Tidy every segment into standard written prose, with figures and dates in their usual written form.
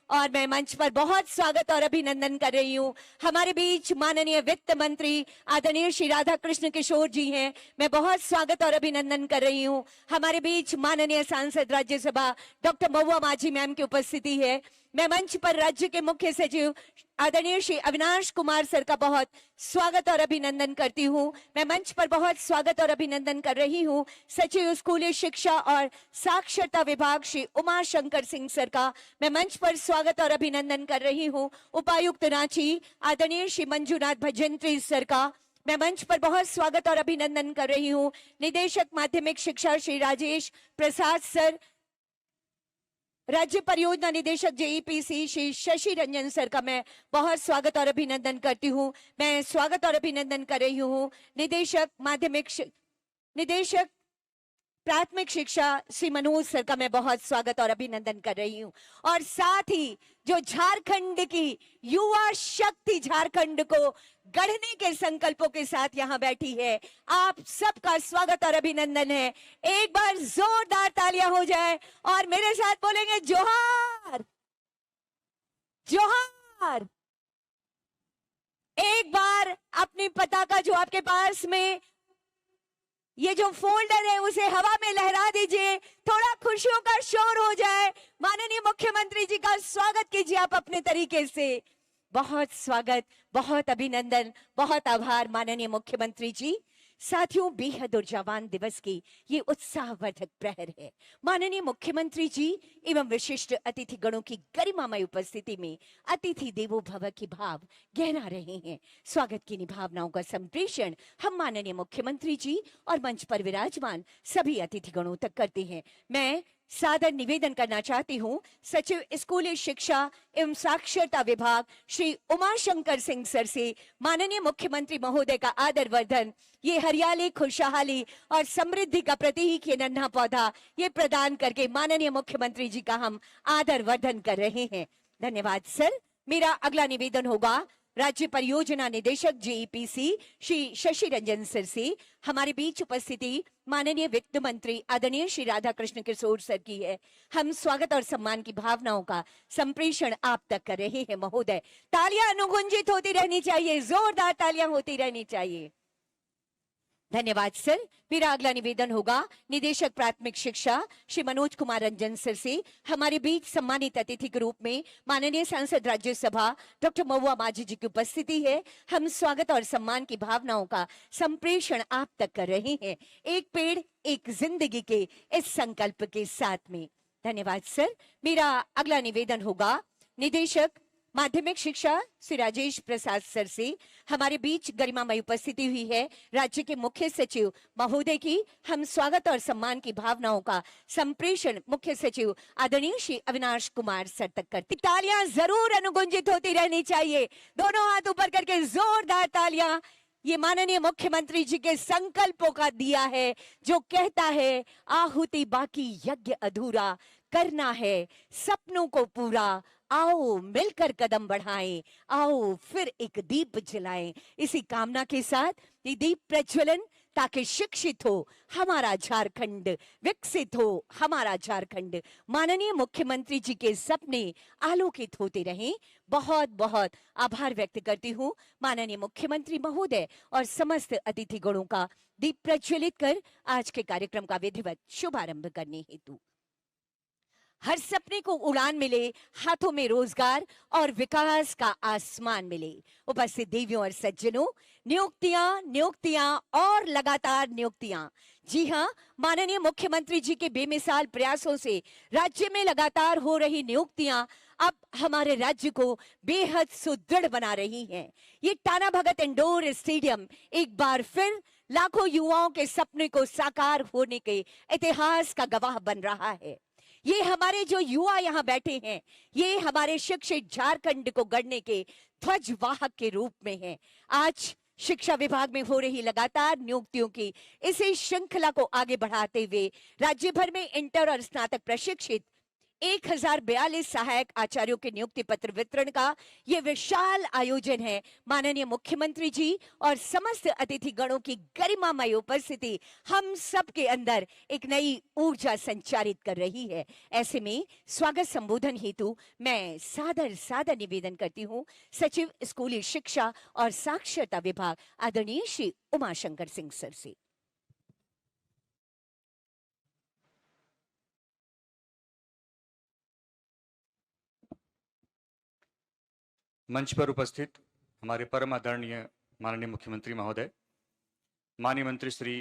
और मैं मंच पर बहुत स्वागत और अभिनंदन कर रही हूँ। हमारे बीच माननीय वित्त मंत्री आदरणीय श्री राधा कृष्ण किशोर जी हैं। मैं बहुत स्वागत और अभिनंदन कर रही हूँ। हमारे बीच माननीय सांसद राज्यसभा डॉक्टर महुआ माझी मैम की उपस्थिति है। मैं मंच पर राज्य के मुख्य सचिव आदरणीय श्री अविनाश कुमार सर का बहुत स्वागत और अभिनंदन करती हूँ। मैं मंच पर बहुत स्वागत और अभिनंदन कर रही हूँ सचिव स्कूली शिक्षा और साक्षरता विभाग श्री उमा शंकर सिंह सर का। मैं मंच पर स्वागत और अभिनंदन कर रही हूँ उपायुक्त रांची आदरणीय श्री मंजुनाथ भजंत्री सर का। मैं मंच पर बहुत स्वागत और अभिनंदन कर रही हूँ निदेशक माध्यमिक शिक्षा श्री राजेश प्रसाद सर, राज्य परियोजना निदेशक जेईपीसी श्री शशि रंजन सर का मैं बहुत स्वागत और अभिनंदन करती हूँ। मैं स्वागत और अभिनंदन कर रही हूँ निदेशक प्राथमिक शिक्षा श्री मनोज सर का मैं बहुत स्वागत और अभिनंदन कर रही हूँ। और साथ ही जो झारखंड की युवा शक्ति झारखंड को गढ़ने के संकल्पों के साथ यहाँ बैठी है, आप सबका स्वागत और अभिनंदन है। एक बार जोरदार तालियां हो जाए और मेरे साथ बोलेंगे जोहार जोहार। एक बार अपनी पताका जो आपके पास में ये जो फोल्डर है उसे हवा में लहरा दीजिए, थोड़ा खुशियों का शोर हो जाए। माननीय मुख्यमंत्री जी का स्वागत कीजिए आप अपने तरीके से। बहुत स्वागत, बहुत अभिनंदन, बहुत आभार माननीय मुख्यमंत्री जी। साथियों, बेहद ऊर्जावान दिवस की ये उत्साहवर्धक प्रहर है। माननीय मुख्यमंत्री जी एवं विशिष्ट अतिथि गणों की गरिमामय उपस्थिति में अतिथि देवो भव की भाव गहरा रहे हैं। स्वागत की भावनाओं का संप्रेषण हम माननीय मुख्यमंत्री जी और मंच पर विराजमान सभी अतिथि गणों तक करते हैं। मैं सादर निवेदन करना चाहती हूँ सचिव स्कूली शिक्षा एवं साक्षरता विभाग श्री उमा शंकर सिंह सर से माननीय मुख्यमंत्री महोदय का आदर वर्धन, ये हरियाली, खुशहाली और समृद्धि का प्रतीक ये नन्हा पौधा ये प्रदान करके माननीय मुख्यमंत्री जी का हम आदर वर्धन कर रहे हैं। धन्यवाद सर। मेरा अगला निवेदन होगा राज्य परियोजना निदेशक जेईपीसी श्री शशि रंजन सर से। हमारे बीच उपस्थिति माननीय वित्त मंत्री आदरणीय श्री राधा कृष्ण किशोर सर की है। हम स्वागत और सम्मान की भावनाओं का संप्रेषण आप तक कर रहे हैं महोदय। तालियां अनुगुंजित होती रहनी चाहिए, जोरदार तालियां होती रहनी चाहिए। धन्यवाद सर। मेरा अगला निवेदन होगा निदेशक प्राथमिक शिक्षा श्री मनोज कुमार रंजन सर से। हमारे बीच सम्मानित अतिथि के रूप में माननीय सांसद राज्यसभा डॉक्टर महुआ माझी जी की उपस्थिति है। हम स्वागत और सम्मान की भावनाओं का संप्रेषण आप तक कर रहे हैं, एक पेड़ एक जिंदगी के इस संकल्प के साथ में। धन्यवाद सर। मेरा अगला निवेदन होगा निदेशक माध्यमिक शिक्षा श्री राजेश प्रसाद सर से। हमारे बीच गरिमामय उपस्थिति हुई है राज्य के मुख्य सचिव महोदय की। हम स्वागत और सम्मान की भावनाओं का संप्रेषण मुख्य सचिव आदरणीय श्री अविनाश कुमार सर तक करते। तालियां जरूर अनुगुंजित होती रहनी चाहिए, दोनों हाथ ऊपर करके जोरदार तालियां। ये माननीय मुख्यमंत्री जी के संकल्पों का दिया है जो कहता है आहुति बाकी यज्ञ अधूरा, करना है सपनों को पूरा, आओ मिलकर कदम बढ़ाएं, आओ फिर एक दीप जलाएं। इसी कामना के साथ ये दीप प्रज्वलन ताकि शिक्षित हो हमारा झारखंड, विकसित हो हमारा झारखंड, माननीय मुख्यमंत्री जी के सपने आलोकित होते रहें। बहुत बहुत आभार व्यक्त करती हूँ माननीय मुख्यमंत्री महोदय और समस्त अतिथि गणों का दीप प्रज्वलित कर आज के कार्यक्रम का विधिवत शुभारंभ करने हेतु। हर सपने को उड़ान मिले, हाथों में रोजगार और विकास का आसमान मिले। उपस्थित देवियों और सज्जनों, नियुक्तियां नियुक्तियां और लगातार नियुक्तियां। जी हाँ, माननीय मुख्यमंत्री जी के बेमिसाल प्रयासों से राज्य में लगातार हो रही नियुक्तियां अब हमारे राज्य को बेहद सुदृढ़ बना रही हैं। ये टाना भगत इंडोर स्टेडियम एक बार फिर लाखों युवाओं के सपने को साकार होने के इतिहास का गवाह बन रहा है। ये हमारे जो युवा यहाँ बैठे हैं, ये हमारे शिक्षित झारखंड को गढ़ने के ध्वजवाहक के रूप में हैं। आज शिक्षा विभाग में हो रही लगातार नियुक्तियों की इसी श्रृंखला को आगे बढ़ाते हुए राज्य भर में इंटर और स्नातक प्रशिक्षित 1042 सहायक आचार्यों के नियुक्ति पत्र वितरण का ये विशाल आयोजन है। माननीय मुख्यमंत्री जी और समस्त अतिथि गणों की गरिमामय उपस्थिति हम सब के अंदर एक नई ऊर्जा संचारित कर रही है। ऐसे में स्वागत संबोधन हेतु मैं सादर निवेदन करती हूं सचिव स्कूली शिक्षा और साक्षरता विभाग आदरणीय श्री उमाशंकर सिंह सर से। मंच पर उपस्थित हमारे परम आदरणीय माननीय मुख्यमंत्री महोदय, माननीय मंत्री श्री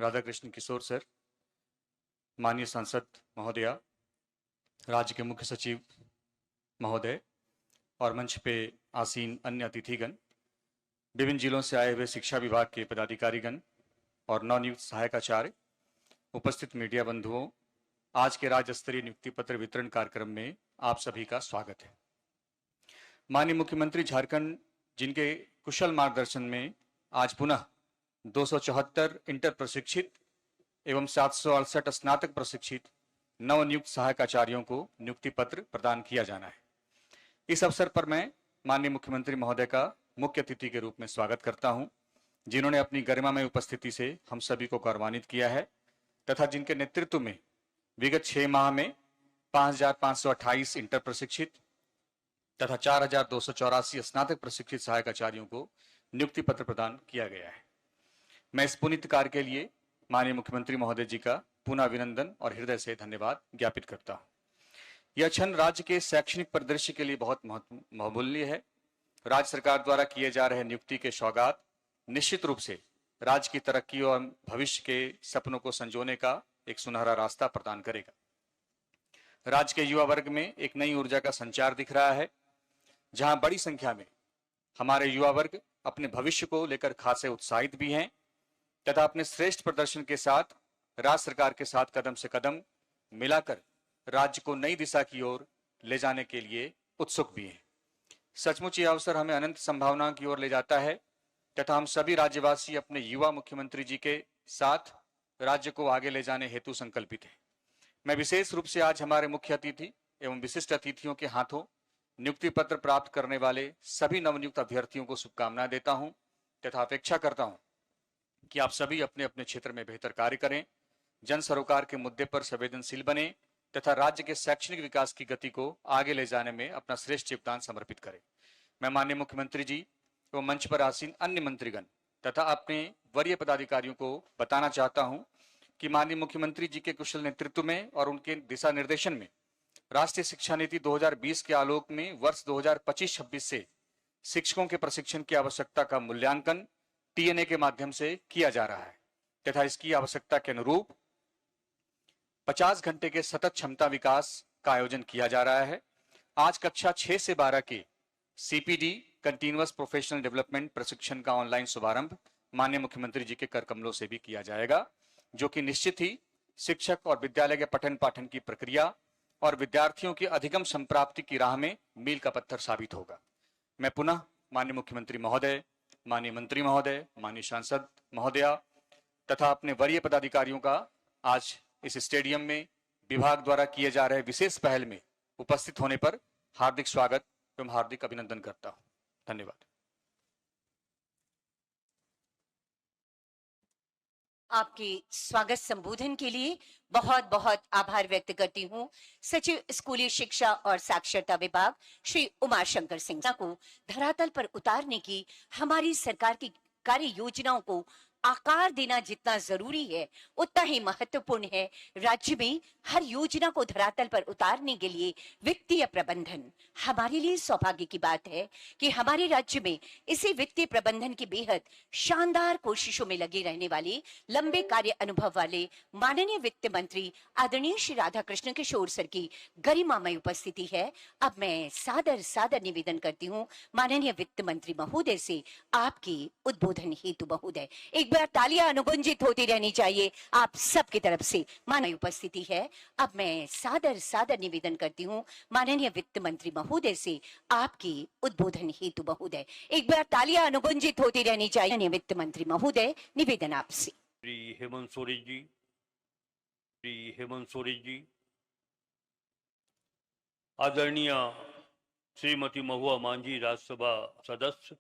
राधाकृष्ण किशोर सर, माननीय सांसद महोदया, राज्य के मुख्य सचिव महोदय और मंच पे आसीन अन्य अतिथिगण, विभिन्न जिलों से आए हुए शिक्षा विभाग के पदाधिकारीगण और नवनियुक्त सहायक आचार्य, उपस्थित मीडिया बंधुओं, आज के राज्य स्तरीय नियुक्ति पत्र वितरण कार्यक्रम में आप सभी का स्वागत है। माननीय मुख्यमंत्री झारखंड जिनके कुशल मार्गदर्शन में आज पुनः 274 इंटर प्रशिक्षित एवं 768 स्नातक प्रशिक्षित नवनियुक्त सहायक आचार्यों को नियुक्ति पत्र प्रदान किया जाना है। इस अवसर पर मैं माननीय मुख्यमंत्री महोदय का मुख्य अतिथि के रूप में स्वागत करता हूं, जिन्होंने अपनी गरिमामय उपस्थिति से हम सभी को गौरवान्वित किया है तथा जिनके नेतृत्व में विगत 6 माह में 5528 इंटर प्रशिक्षित तथा 4284 स्नातक प्रशिक्षित सहायक आचार्यों को नियुक्ति पत्र प्रदान किया गया है। मैं इस पुनीत कार्य के लिए माननीय मुख्यमंत्री महोदय जी का पुनः अभिनंदन और हृदय से धन्यवाद ज्ञापित करता हूं। यह क्षण राज्य के शैक्षणिक परिदृश्य के लिए बहुत बहुमूल्य है। राज्य सरकार द्वारा किए जा रहे नियुक्ति के सौगात निश्चित रूप से राज्य की तरक्की और भविष्य के सपनों को संजोने का एक सुनहरा रास्ता प्रदान करेगा। राज्य के युवा वर्ग में एक नई ऊर्जा का संचार दिख रहा है, जहां बड़ी संख्या में हमारे युवा वर्ग अपने भविष्य को लेकर खासे उत्साहित भी हैं तथा अपने श्रेष्ठ प्रदर्शन के साथ राज्य सरकार के साथ कदम से कदम मिलाकर राज्य को नई दिशा की ओर ले जाने के लिए उत्सुक भी हैं। सचमुच ये अवसर हमें अनंत संभावनाओं की ओर ले जाता है तथा हम सभी राज्यवासी अपने युवा मुख्यमंत्री जी के साथ राज्य को आगे ले जाने हेतु संकल्पित हैं। मैं विशेष रूप से आज हमारे मुख्य अतिथि एवं विशिष्ट अतिथियों के हाथों नियुक्ति पत्र प्राप्त करने वाले सभी नवनियुक्त अभ्यर्थियों को शुभकामनाएं देता हूं तथा अपेक्षा करता हूं कि आप सभी अपने अपने क्षेत्र में बेहतर कार्य करें, जन सरोकार के मुद्दे पर संवेदनशील बने तथा राज्य के शैक्षणिक विकास की गति को आगे ले जाने में अपना श्रेष्ठ योगदान समर्पित करें। मैं माननीय मुख्यमंत्री जी एवं मंच पर आसीन अन्य मंत्रीगण तथा अपने वरीय पदाधिकारियों को बताना चाहता हूं कि माननीय मुख्यमंत्री जी के कुशल नेतृत्व में और उनके दिशा निर्देशन में राष्ट्रीय शिक्षा नीति 2020 के आलोक में वर्ष 2025-26 से शिक्षकों के प्रशिक्षण की आवश्यकता का मूल्यांकन टीएनए के माध्यम से किया जा रहा है तथा इसकी आवश्यकता के अनुरूप 50 घंटे के सतत क्षमता विकास का आयोजन किया जा रहा है। आज कक्षा 6 से 12 के सीपीडी कंटिन्यूअस प्रोफेशनल डेवलपमेंट प्रशिक्षण का ऑनलाइन शुभारंभ माननीय मुख्यमंत्री जी के कर कमलों से भी किया जाएगा, जो कि निश्चित ही शिक्षक और विद्यालय के पठन पाठन की प्रक्रिया और विद्यार्थियों की अधिगम संप्राप्ति की राह में मील का पत्थर साबित होगा। मैं पुनः माननीय मुख्यमंत्री महोदय, माननीय मंत्री महोदय, माननीय सांसद महोदया तथा अपने वरीय पदाधिकारियों का आज इस स्टेडियम में विभाग द्वारा किए जा रहे विशेष पहल में उपस्थित होने पर हार्दिक स्वागत एवं हार्दिक अभिनंदन करता हूं। धन्यवाद। आपके स्वागत संबोधन के लिए बहुत बहुत आभार व्यक्त करती हूँ सचिव स्कूली शिक्षा और साक्षरता विभाग श्री उमाशंकर सिंह को धरातल पर उतारने की हमारी सरकार की कार्य योजनाओं को आकार देना जितना जरूरी है उतना ही महत्वपूर्ण है। राज्य में हर योजना को धरातल पर उतारने के लिए वित्तीय प्रबंधन हमारे लिए सौभाग्य की बात है कि हमारे राज्य में इसी वित्तीय प्रबंधन की बेहद शानदार कोशिशों में लगे रहने वाले लंबे कार्य अनुभव वाले माननीय वित्त मंत्री आदरणीय श्री राधाकृष्ण किशोर सर की गरिमामय उपस्थिति है। अब मैं सादर निवेदन करती हूँ माननीय वित्त मंत्री महोदय से आपके उद्बोधन हेतु महोदय एक बार तालियां अनुगुंजित होती रहनी चाहिए आप सबकी तरफ से माननीय उपस्थिति है। अब मैं सादर निवेदन करती हूँ माननीय वित्त मंत्री महोदय से आपके उद्बोधन हेतु महोदय एक बार तालियां अनुगुंजित होती रहनी चाहिए। माननीय वित्त मंत्री महोदय निवेदन आपसे। श्री हेमंत सोरेन जी, आदरणीय श्रीमती महुआ मांझी राज्यसभा सदस्य,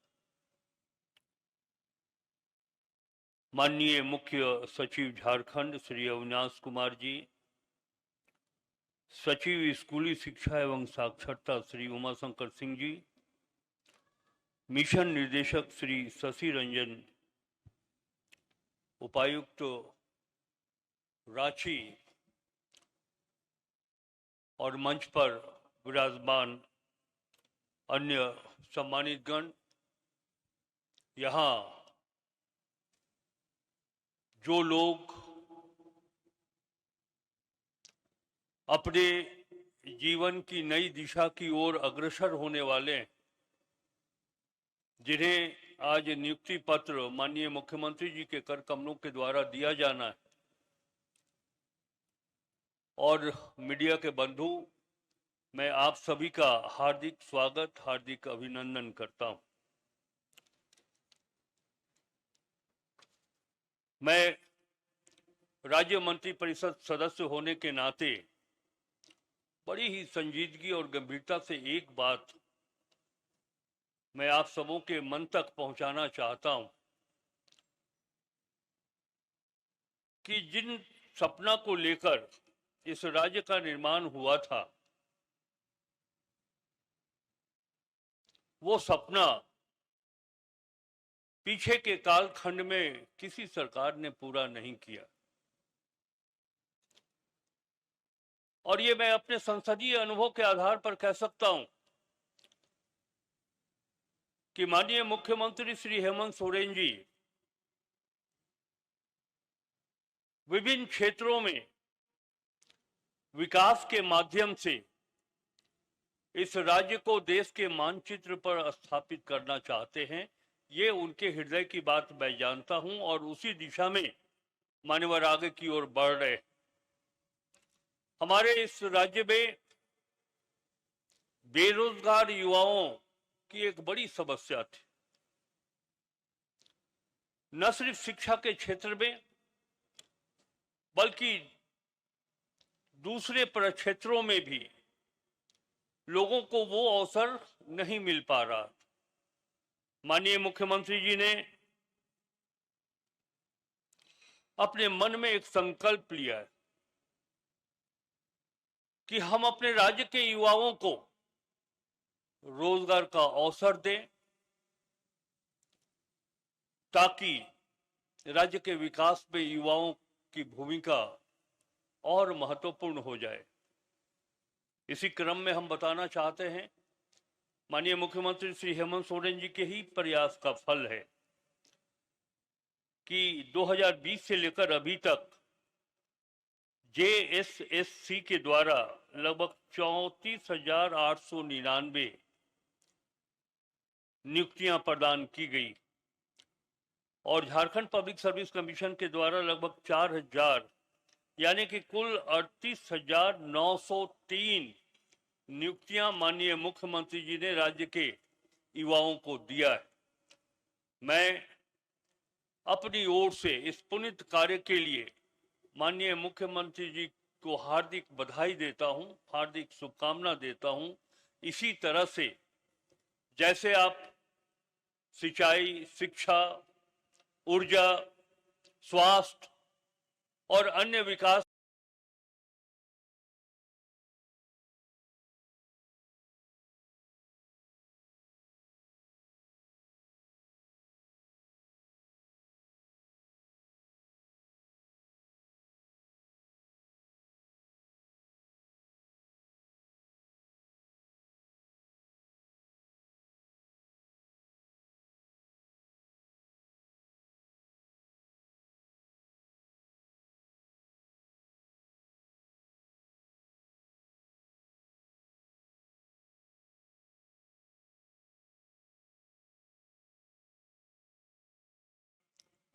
माननीय मुख्य सचिव झारखंड श्री अविनाश कुमार जी, सचिव स्कूली शिक्षा एवं साक्षरता श्री उमाशंकर सिंह जी, मिशन निर्देशक श्री शशि रंजन, उपायुक्त रांची और मंच पर विराजमान अन्य सम्मानित गण, यहाँ जो लोग अपने जीवन की नई दिशा की ओर अग्रसर होने वाले हैं, जिन्हें आज नियुक्ति पत्र माननीय मुख्यमंत्री जी के कर कमलों के द्वारा दिया जाना है, और मीडिया के बंधु, मैं आप सभी का हार्दिक स्वागत, हार्दिक अभिनंदन करता हूं। मैं राज्य मंत्रिपरिषद सदस्य होने के नाते बड़ी ही संजीदगी और गंभीरता से एक बात मैं आप सबों के मन तक पहुंचाना चाहता हूं कि जिन सपना को लेकर इस राज्य का निर्माण हुआ था, वो सपना पीछे के कालखंड में किसी सरकार ने पूरा नहीं किया। और ये मैं अपने संसदीय अनुभव के आधार पर कह सकता हूं कि माननीय मुख्यमंत्री श्री हेमंत सोरेन जी विभिन्न क्षेत्रों में विकास के माध्यम से इस राज्य को देश के मानचित्र पर स्थापित करना चाहते हैं। ये उनके हृदय की बात मैं जानता हूं और उसी दिशा में मान्यवर आगे की ओर बढ़ रहे। हमारे इस राज्य में बेरोजगार युवाओं की एक बड़ी समस्या थी, न सिर्फ शिक्षा के क्षेत्र में बल्कि दूसरे क्षेत्रों में भी लोगों को वो अवसर नहीं मिल पा रहा। माननीय मुख्यमंत्री जी ने अपने मन में एक संकल्प लिया है कि हम अपने राज्य के युवाओं को रोजगार का अवसर दें ताकि राज्य के विकास में युवाओं की भूमिका और महत्वपूर्ण हो जाए। इसी क्रम में हम बताना चाहते हैं, माननीय मुख्यमंत्री श्री हेमंत सोरेन जी के ही प्रयास का फल है कि 2020 से लेकर अभी तक JSSC के द्वारा लगभग 34,899 नियुक्तियां प्रदान की गई और झारखंड पब्लिक सर्विस कमीशन के द्वारा लगभग 4,000 यानी कि कुल 38,903 नियुक्तियां माननीय मुख्यमंत्री जी ने राज्य के युवाओं को दिया है। मैं अपनी ओर से इस पुनीत कार्य के लिए माननीय मुख्यमंत्री जी को हार्दिक बधाई देता हूं, हार्दिक शुभकामना देता हूं। इसी तरह से जैसे आप सिंचाई, शिक्षा, ऊर्जा, स्वास्थ्य और अन्य विकास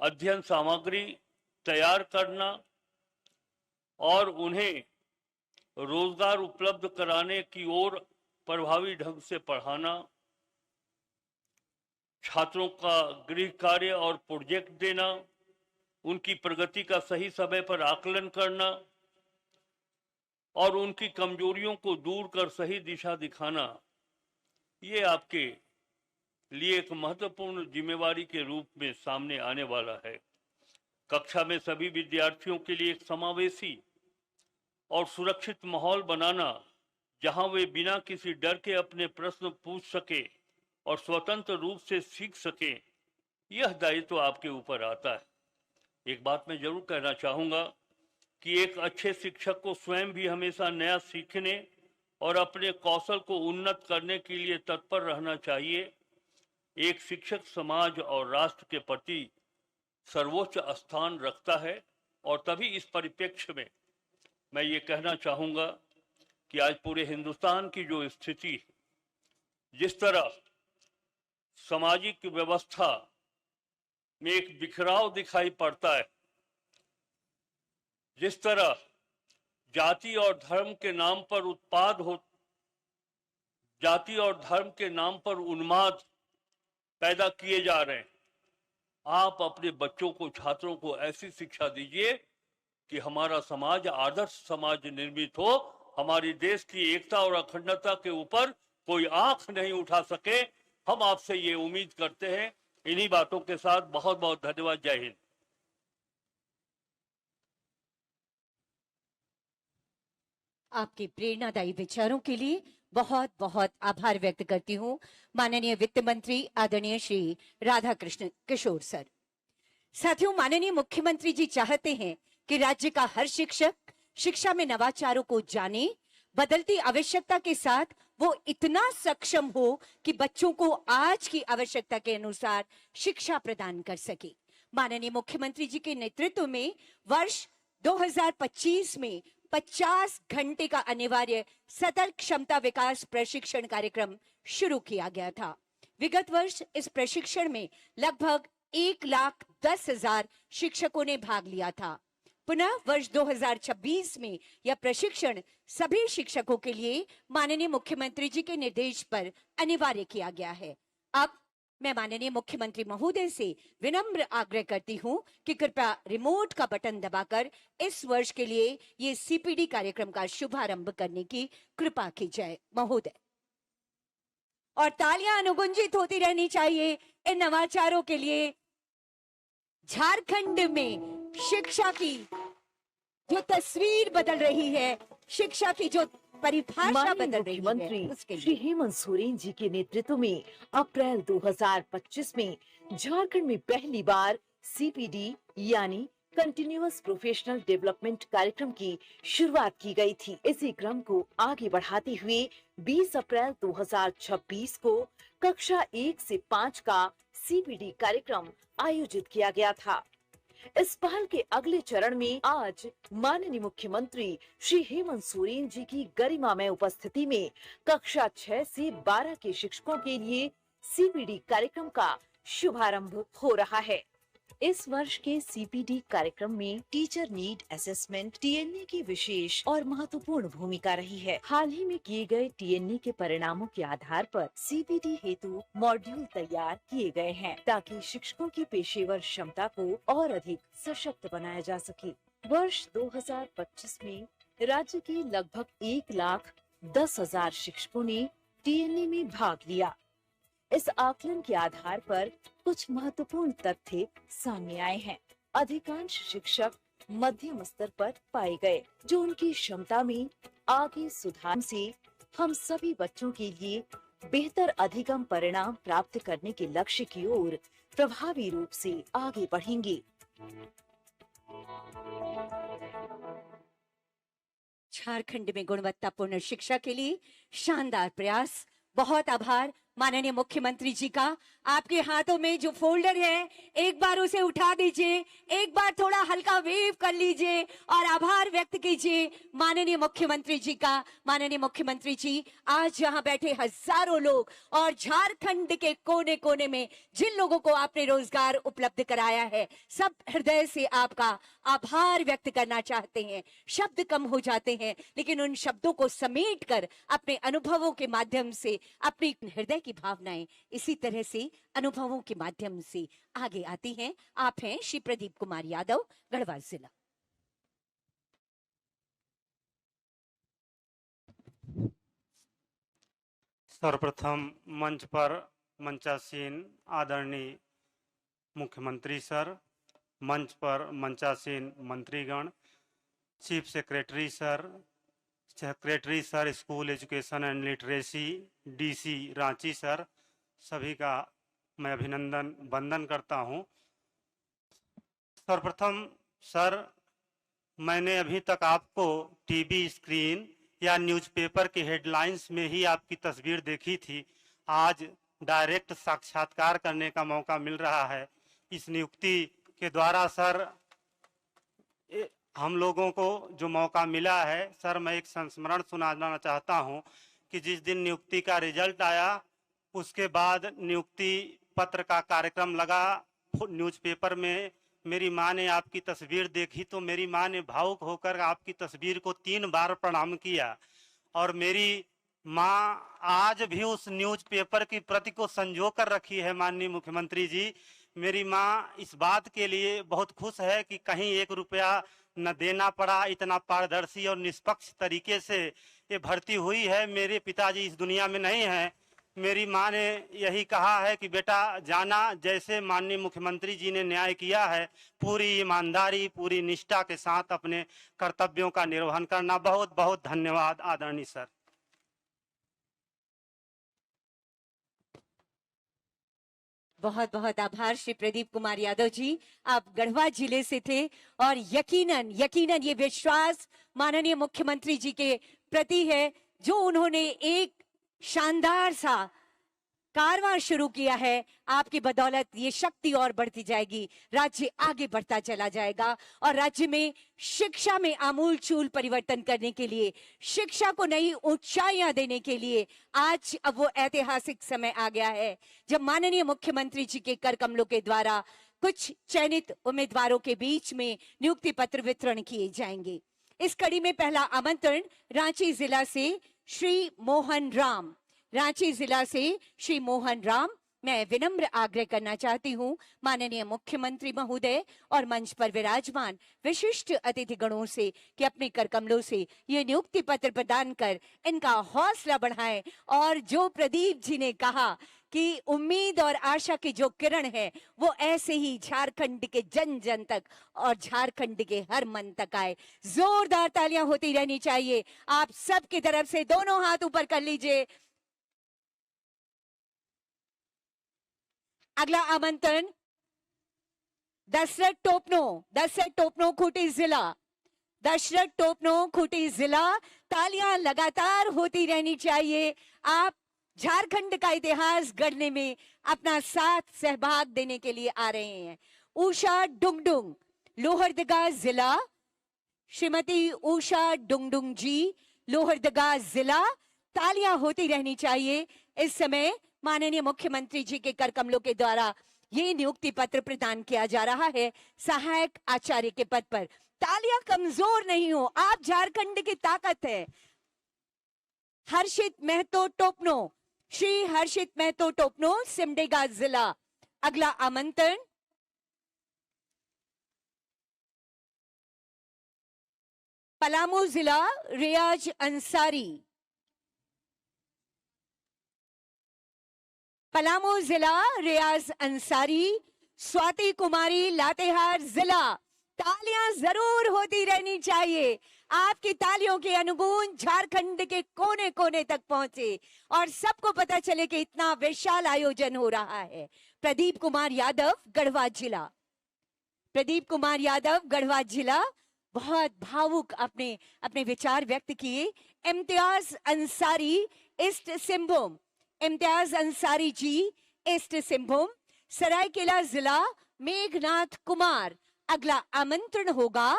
अध्ययन सामग्री तैयार करना और उन्हें रोजगार उपलब्ध कराने की ओर प्रभावी ढंग से पढ़ाना, छात्रों का गृह कार्य और प्रोजेक्ट देना, उनकी प्रगति का सही समय पर आकलन करना और उनकी कमजोरियों को दूर कर सही दिशा दिखाना, ये आपके लिए एक महत्वपूर्ण जिम्मेवारी के रूप में सामने आने वाला है। कक्षा में सभी विद्यार्थियों के लिए एक समावेशी और सुरक्षित माहौल बनाना, जहां वे बिना किसी डर के अपने प्रश्न पूछ सके और स्वतंत्र रूप से सीख सके, यह दायित्व आपके ऊपर आता है। एक बात मैं जरूर कहना चाहूंगा कि एक अच्छे शिक्षक को स्वयं भी हमेशा नया सीखने और अपने कौशल को उन्नत करने के लिए तत्पर रहना चाहिए। एक शिक्षक समाज और राष्ट्र के प्रति सर्वोच्च स्थान रखता है, और तभी इस परिप्रेक्ष्य में मैं ये कहना चाहूंगा कि आज पूरे हिंदुस्तान की जो स्थिति है, जिस तरह सामाजिक व्यवस्था में एक बिखराव दिखाई पड़ता है, जिस तरह जाति और धर्म के नाम पर जाति और धर्म के नाम पर उन्माद पैदा किए जा रहे हैं, आप अपने बच्चों को, छात्रों को ऐसी शिक्षा दीजिए कि हमारा समाज आदर्श समाज निर्मित हो, हमारी देश की एकता और अखंडता के ऊपर कोई आंख नहीं उठा सके। हम आपसे ये उम्मीद करते हैं। इन्हीं बातों के साथ बहुत बहुत धन्यवाद। जय हिंद। आपके प्रेरणादायी विचारों के लिए बहुत बहुत आभार व्यक्त करती हूँ माननीय वित्त मंत्री आदरणीय श्री राधाकृष्ण किशोर सर। साथियों, माननीय मुख्यमंत्री जी चाहते हैं कि राज्य का हर शिक्षक शिक्षा में नवाचारों को जाने, बदलती आवश्यकता के साथ वो इतना सक्षम हो कि बच्चों को आज की आवश्यकता के अनुसार शिक्षा प्रदान कर सके। माननीय मुख्यमंत्री जी के नेतृत्व में वर्ष 2025 में 50 घंटे का अनिवार्य सतर्क क्षमता विकास प्रशिक्षण कार्यक्रम शुरू किया गया था। विगत वर्ष इस प्रशिक्षण में लगभग 1,10,000 शिक्षकों ने भाग लिया था। पुनः वर्ष 2026 में यह प्रशिक्षण सभी शिक्षकों के लिए माननीय मुख्यमंत्री जी के निर्देश पर अनिवार्य किया गया है। अब मैं माननीय मुख्यमंत्री महोदय से विनम्र आग्रह करती हूं कि कृपया रिमोट का बटन दबाकर इस वर्ष के लिए ये सीपीडी कार्यक्रम का शुभारंभ करने की कृपा की जाए महोदय। और तालियां अनुगुंजित होती रहनी चाहिए इन नवाचारों के लिए। झारखंड में शिक्षा की जो तस्वीर बदल रही है, शिक्षा की जो परिभाषा बदल रही है, मुख्यमंत्री श्री हेमंत सोरेन जी के नेतृत्व में अप्रैल 2025 में झारखंड में पहली बार सीपीडी यानी कंटिन्यूअस प्रोफेशनल डेवलपमेंट कार्यक्रम की शुरुआत की गई थी। इसी क्रम को आगे बढ़ाते हुए 20 अप्रैल 2026 को कक्षा 1 से 5 का सीपीडी कार्यक्रम आयोजित किया गया था। इस पहल के अगले चरण में आज माननीय मुख्यमंत्री श्री हेमंत सोरेन जी की गरिमामय उपस्थिति में कक्षा 6 से 12 के शिक्षकों के लिए सीपीडी कार्यक्रम का शुभारंभ हो रहा है। इस वर्ष के सीपीडी कार्यक्रम में टीचर नीड असेसमेंट टीएनए की विशेष और महत्वपूर्ण भूमिका रही है। हाल ही में किए गए टीएनए के परिणामों के आधार पर सीपीडी हेतु मॉड्यूल तैयार किए गए हैं, ताकि शिक्षकों की पेशेवर क्षमता को और अधिक सशक्त बनाया जा सके। वर्ष 2025 में राज्य के लगभग 1,10,000 शिक्षकों ने टीएनए में भाग लिया। इस आकलन के आधार पर कुछ महत्वपूर्ण तथ्य सामने आए हैं। अधिकांश शिक्षक मध्यम स्तर पर पाए गए, जो उनकी क्षमता में आगे सुधार से हम सभी बच्चों के लिए बेहतर अधिगम परिणाम प्राप्त करने के लक्ष्य की ओर प्रभावी रूप से आगे बढ़ेंगे। झारखंड में गुणवत्तापूर्ण शिक्षा के लिए शानदार प्रयास। बहुत आभार माननीय मुख्यमंत्री जी का। आपके हाथों में जो फोल्डर है, एक बार उसे उठा दीजिए, एक बार थोड़ा हल्का वेव कर लीजिए और आभार व्यक्त कीजिए माननीय मुख्यमंत्री जी का। माननीय मुख्यमंत्री जी, आज यहाँ बैठे हजारों लोग और झारखंड के कोने कोने में जिन लोगों को आपने रोजगार उपलब्ध कराया है, सब हृदय से आपका आभार व्यक्त करना चाहते हैं। शब्द कम हो जाते हैं, लेकिन उन शब्दों को समेट कर अपने अनुभवों के माध्यम से अपनी हृदय की भावनाएं इसी तरह से अनुभवों के माध्यम से आगे आती हैं। आप हैं श्री प्रदीप कुमार यादव, गढ़वा जिला। सर्वप्रथम मंच पर मंचासीन आदरणीय मुख्यमंत्री सर, मंच पर मंचासीन मंत्रीगण, chief secretary sir school education and literacy, DC Ranchi sir, सभी का मैं अभिनंदन वंदन करता हूं। सर्वप्रथम सर, मैंने अभी तक आपको टीवी स्क्रीन या न्यूज़पेपर के हेडलाइंस में ही आपकी तस्वीर देखी थी। आज डायरेक्ट साक्षात्कार करने का मौका मिल रहा है। इस नियुक्ति के द्वारा सर हम लोगों को जो मौका मिला है, सर मैं एक संस्मरण सुनाना चाहता हूं कि जिस दिन नियुक्ति का रिजल्ट आया उसके बाद नियुक्ति पत्र का कार्यक्रम लगा न्यूज़पेपर में, मेरी माँ ने आपकी तस्वीर देखी तो मेरी माँ ने भावुक होकर आपकी तस्वीर को 3 बार प्रणाम किया। और मेरी माँ आज भी उस न्यूज़पेपर की प्रति को संजो कर रखी है। माननीय मुख्यमंत्री जी, मेरी माँ इस बात के लिए बहुत खुश है कि कहीं 1 रुपया न देना पड़ा, इतना पारदर्शी और निष्पक्ष तरीके से ये भर्ती हुई है। मेरे पिताजी इस दुनिया में नहीं हैं। मेरी माँ ने यही कहा है कि बेटा जाना, जैसे माननीय मुख्यमंत्री जी ने न्याय किया है, पूरी ईमानदारी पूरी निष्ठा के साथ अपने कर्तव्यों का निर्वहन करना। बहुत बहुत धन्यवाद आदरणीय सर। बहुत बहुत आभार श्री प्रदीप कुमार यादव जी, आप गढ़वा जिले से थे और यकीनन यकीनन ये विश्वास माननीय मुख्यमंत्री जी के प्रति है, जो उन्होंने एक शानदार सा कारवां शुरू किया है। आपकी बदौलत ये शक्ति और बढ़ती जाएगी, राज्य आगे बढ़ता चला जाएगा और राज्य में शिक्षा में आमूलचूल परिवर्तन करने के लिए, शिक्षा को नई ऊंचाइयां देने के लिए आज अब वो ऐतिहासिक समय आ गया है जब माननीय मुख्यमंत्री जी के कर कमलों के द्वारा कुछ चयनित उम्मीदवारों के बीच में नियुक्ति पत्र वितरण किए जाएंगे। इस कड़ी में पहला आमंत्रण रांची जिला से श्री मोहन राम, रांची जिला से श्री मोहन राम, मैं विनम्र आग्रह करना चाहती हूं माननीय मुख्यमंत्री महोदय और मंच पर विराजमान विशिष्ट अतिथि गणों से कि अपने कर कमलों से ये नियुक्ति पत्र प्रदान कर इनका हौसला बढ़ाएं और जो प्रदीप जी ने कहा कि उम्मीद और आशा की जो किरण है वो ऐसे ही झारखंड के जन जन तक और झारखंड के हर मन तक आए। जोरदार तालियां होती रहनी चाहिए। आप सबकी तरफ से दोनों हाथ ऊपर कर लीजिए। अगला आमंत्रण दशरथ टोपनो खूंटी जिला, दशरथ टोपनो खूंटी जिला। तालियां लगातार होती रहनी चाहिए। आप झारखंड का इतिहास गढ़ने में अपना साथ सहभाग देने के लिए आ रहे हैं। उषा डुंगडुंग लोहरदगा जिला, श्रीमती उषा डुंगडुंग जी लोहरदगा जिला। तालियां होती रहनी चाहिए। इस समय माननीय मुख्यमंत्री जी के कर कमलों के द्वारा ये नियुक्ति पत्र प्रदान किया जा रहा है सहायक आचार्य के पद पर। तालियां कमजोर नहीं हो, आप झारखंड की ताकत है। हर्षित महतो टोपनो, श्री हर्षित महतो टोपनो सिमडेगा जिला। अगला आमंत्रण पलामू जिला रियाज अंसारी, पलामू जिला रियाज अंसारी। स्वाति कुमारी लातेहार जिला। तालियां जरूर होती रहनी चाहिए। आपकी तालियों के अनुगूंज झारखंड के कोने कोने तक पहुंचे और सबको पता चले कि इतना विशाल आयोजन हो रहा है। प्रदीप कुमार यादव गढ़वा जिला, प्रदीप कुमार यादव गढ़वा जिला बहुत भावुक अपने विचार व्यक्त किए। Imtiaz Ansari east Singhbhum, Imtiaz Ansari ji east Singhbhum. सरायकेला जिला मेघनाथ कुमार। अगला आमंत्रण होगा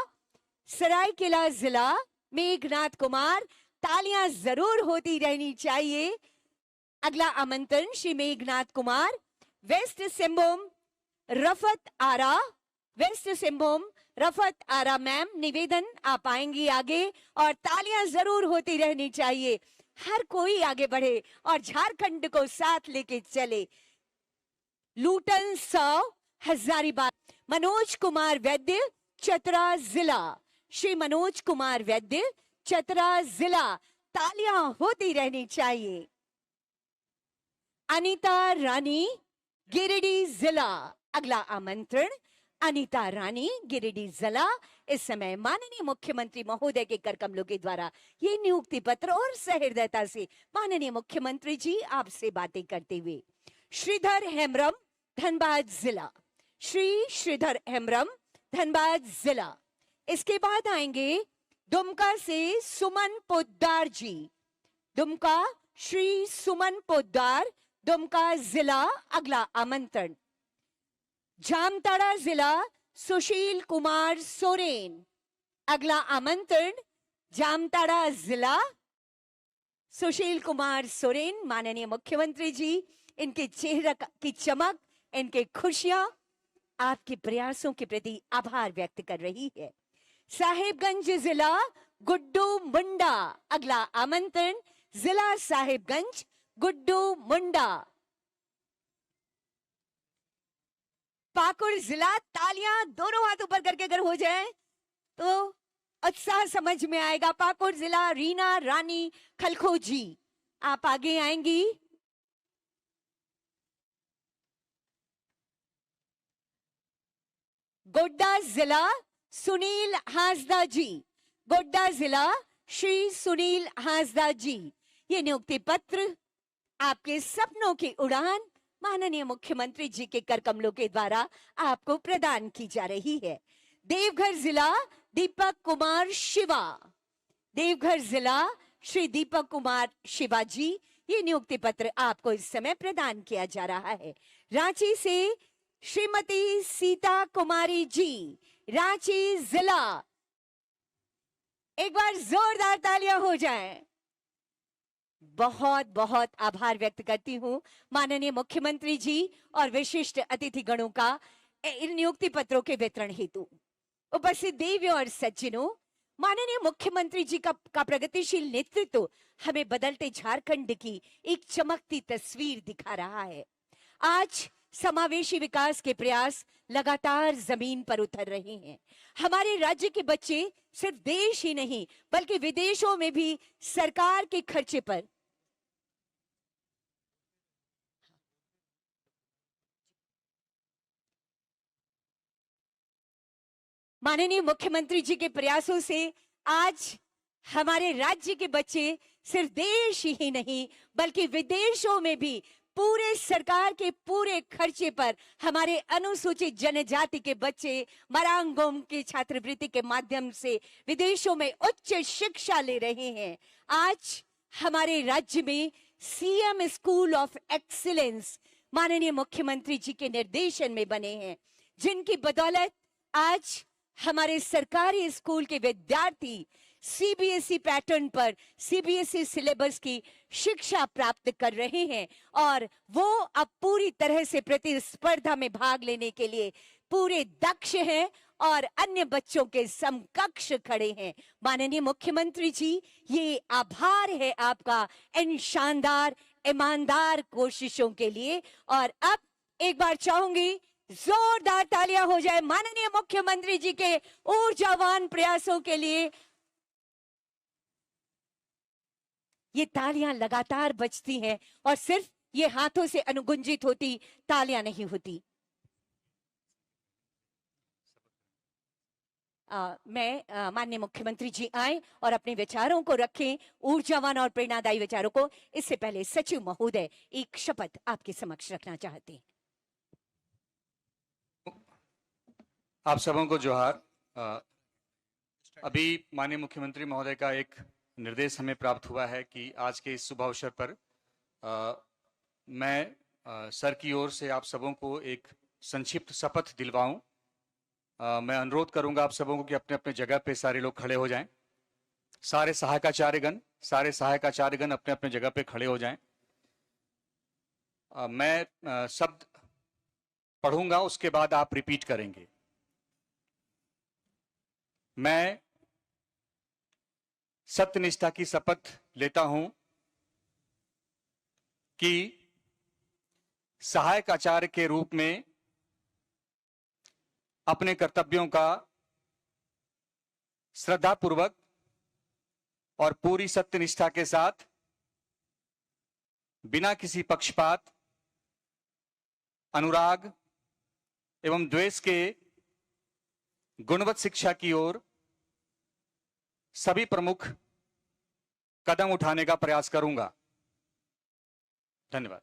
सरायकेला जिला मेघनाथ कुमार। तालियां जरूर होती रहनी चाहिए। अगला आमंत्रण श्री मेघनाथ कुमार। वेस्ट सिंहभूम रफत आरा, वेस्ट सिंहभूम रफत आरा मैम निवेदन आप आएंगी आगे और तालियां जरूर होती रहनी चाहिए। हर कोई आगे बढ़े और झारखंड को साथ लेके चले। लूटन 100 हजारीबाग। मनोज कुमार वैद्य चतरा जिला, श्री मनोज कुमार वैद्य चतरा जिला। तालियां होती रहनी चाहिए। अनीता रानी, गिरिडीह जिला। अगला आमंत्रण अनीता रानी, गिरिडीह जिला। इस समय माननीय मुख्यमंत्री महोदय के कर कमलों के द्वारा ये नियुक्ति पत्र और सहृदयता से माननीय मुख्यमंत्री जी आपसे बातें करते हुए। श्रीधर हेम्ब्रम, धनबाद जिला। श्री श्रीधर हेम्ब्रम, धनबाद जिला। इसके बाद आएंगे दुमका से सुमन पोद्दार जी। दुमका, श्री सुमन पोद्दार, दुमका जिला। अगला आमंत्रण जामताड़ा जिला, सुशील कुमार सोरेन। अगला आमंत्रण जामताड़ा जिला, सुशील कुमार सोरेन। माननीय मुख्यमंत्री जी, इनके चेहरे की चमक, इनके खुशियां आपके प्रयासों के प्रति आभार व्यक्त कर रही है। साहिबगंज जिला, गुड्डू मुंडा। अगला आमंत्रण जिला साहिबगंज, गुड्डू मुंडा। पाकुड़ जिला, तालियां दोनों हाथ ऊपर करके अगर हो जाए तो उत्साह समझ में आएगा। पाकुड़ जिला, रीना रानी खलखोजी, आप आगे आएंगी। गोड्डा जिला, सुनील हांसदा जी। गोड्डा जिला, श्री सुनील हांसदा जी। ये नियुक्ति पत्र आपके सपनों की उड़ान माननीय मुख्यमंत्री जी के कर कमलों के द्वारा आपको प्रदान की जा रही है। देवघर जिला, दीपक कुमार शिवा। देवघर जिला, श्री दीपक कुमार शिवा जी, ये नियुक्ति पत्र आपको इस समय प्रदान किया जा रहा है। रांची से श्रीमती सीता कुमारी जी, रांची जिला। एक बार जोरदार तालियां हो जाएं। बहुत बहुत आभार व्यक्त करती हूं माननीय मुख्यमंत्री जी और विशिष्ट अतिथि गणों का इन नियुक्ति पत्रों के वितरण हेतु। उपस्थित देवियों और सज्जनों, माननीय मुख्यमंत्री जी का प्रगतिशील नेतृत्व हमें बदलते झारखंड की एक चमकती तस्वीर दिखा रहा है। आज समावेशी विकास के प्रयास लगातार जमीन पर उतर रहे हैं। हमारे राज्य के बच्चे सिर्फ देश ही नहीं बल्कि विदेशों में भी सरकार के खर्चे पर माननीय मुख्यमंत्री जी के प्रयासों से आज हमारे राज्य के बच्चे सिर्फ देश ही नहीं बल्कि विदेशों में भी पूरे सरकार के पूरे खर्चे पर हमारे अनुसूचित जनजाति के बच्चे मरांगोम की छात्रवृत्ति के माध्यम से विदेशों में उच्च शिक्षा ले रहे हैं। आज हमारे राज्य में सीएम स्कूल ऑफ एक्सीलेंस माननीय मुख्यमंत्री जी के निर्देशन में बने हैं, जिनकी बदौलत आज हमारे सरकारी स्कूल के विद्यार्थी सीबीएसई पैटर्न पर सीबीएसई सिलेबस की शिक्षा प्राप्त कर रहे हैं और वो अब पूरी तरह से प्रतिस्पर्धा में भाग लेने के लिए पूरे दक्ष हैं और अन्य बच्चों के समकक्ष खड़े हैं। माननीय मुख्यमंत्री जी, ये आभार है आपका इन शानदार ईमानदार कोशिशों के लिए। और अब एक बार चाहूंगी जोरदार तालियां हो जाए माननीय मुख्यमंत्री जी के ऊर्जावान प्रयासों के लिए। ये तालियां लगातार बजती हैं और सिर्फ ये हाथों से अनुगुंजित होती तालियां नहीं होती। मैं माननीय मुख्यमंत्री जी आए और अपने विचारों को रखें, ऊर्जावान और प्रेरणादायी विचारों को। इससे पहले सचिव महोदय एक शपथ आपके समक्ष रखना चाहते हैं। आप सबों को जोहार। अभी माननीय मुख्यमंत्री महोदय का एक निर्देश हमें प्राप्त हुआ है कि आज के इस शुभ अवसर पर मैं सर की ओर से आप सबों को एक संक्षिप्त शपथ दिलवाऊं। मैं अनुरोध करूंगा आप सबों को कि अपने अपने जगह पे सारे लोग खड़े हो जाएं। सारे सहायकाचार्यगण अपने अपने जगह पे खड़े हो जाएं। मैं शब्द पढ़ूंगा, उसके बाद आप रिपीट करेंगे। मैं सत्यनिष्ठा की शपथ लेता हूं कि सहायक आचार्य के रूप में अपने कर्तव्यों का श्रद्धापूर्वक और पूरी सत्यनिष्ठा के साथ बिना किसी पक्षपात अनुराग एवं द्वेष के गुणवत शिक्षा की ओर सभी प्रमुख कदम उठाने का प्रयास करूंगा। धन्यवाद।